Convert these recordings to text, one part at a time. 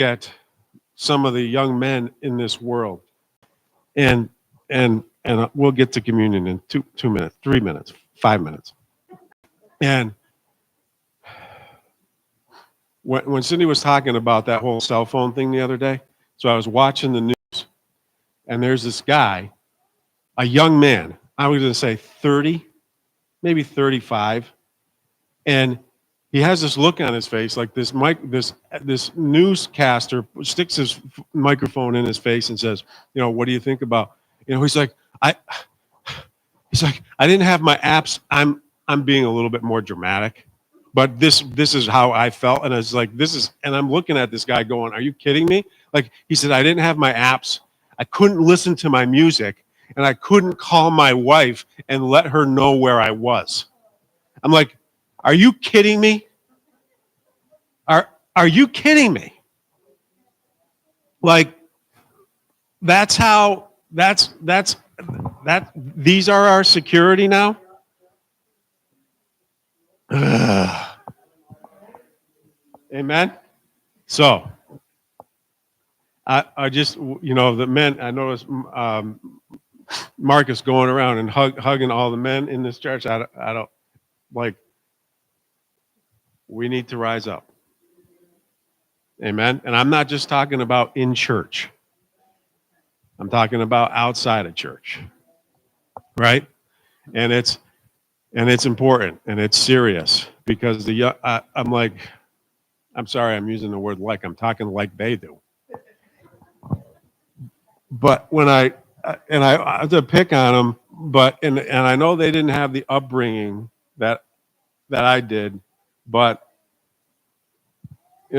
at some of the young men in this world, and we'll get to communion in 2 minutes, 3 minutes, 5 minutes. And when Cindy was talking about that whole cell phone thing the other day, so I was watching the news, and there's this guy, a young man, I was going to say 30, maybe 35, and he has this look on his face, like this newscaster sticks his microphone in his face and says, what do you think about, he's like, I didn't have my apps. I'm being a little bit more dramatic, but this is how I felt, and I was like, and I'm looking at this guy going, are you kidding me? Like, he said, I didn't have my apps. I couldn't listen to my music, and I couldn't call my wife and let her know where I was. I'm like, are you kidding me? Are you kidding me? Like, these are our security now? Amen. So I just, the men, I noticed Marcus going around and hugging all the men in this church. I don't like, we need to rise up. Amen. And I'm not just talking about in church. I'm talking about outside of church. Right? And it's important, and it's serious, because I'm sorry, I'm using the word like, I'm talking like they do. But when I have to pick on them, but and I know they didn't have the upbringing that I did, but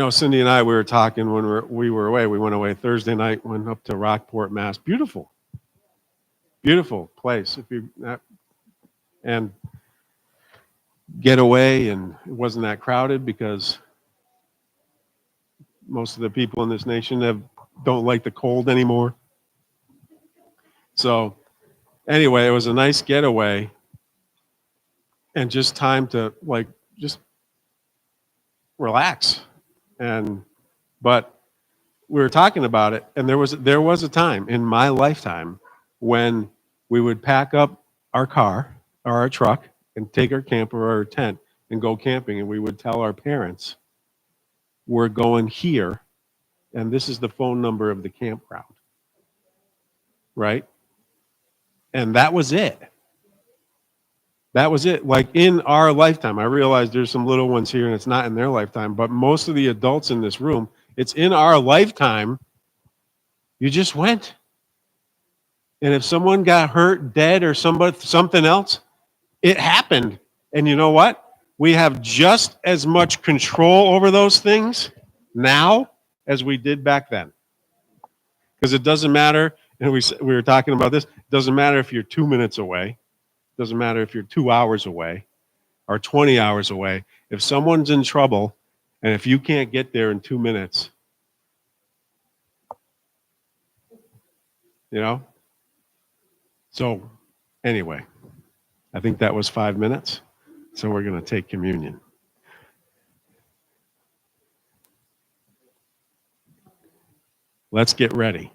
Cindy and I, we were talking when we were away. We went away Thursday night, went up to Rockport, Mass. Beautiful place. And get away, and it wasn't that crowded because most of the people in this nation don't like the cold anymore. So anyway, it was a nice getaway, and just time to just relax. But we were talking about it, and there was a time in my lifetime when we would pack up our car or our truck and take our camper or our tent and go camping, and we would tell our parents, we're going here, and this is the phone number of the campground. Right? And that was it. That was it. Like, in our lifetime, I realize there's some little ones here and it's not in their lifetime, but most of the adults in this room, it's in our lifetime. You just went. And if someone got hurt, dead, or something else, it happened. And you know what? We have just as much control over those things now as we did back then. Because it doesn't matter, and we were talking about this, it doesn't matter if you're 2 minutes away. Doesn't matter if you're 2 hours away or 20 hours away. If someone's in trouble, and if you can't get there in 2 minutes, So anyway, I think that was 5 minutes. So we're going to take communion. Let's get ready.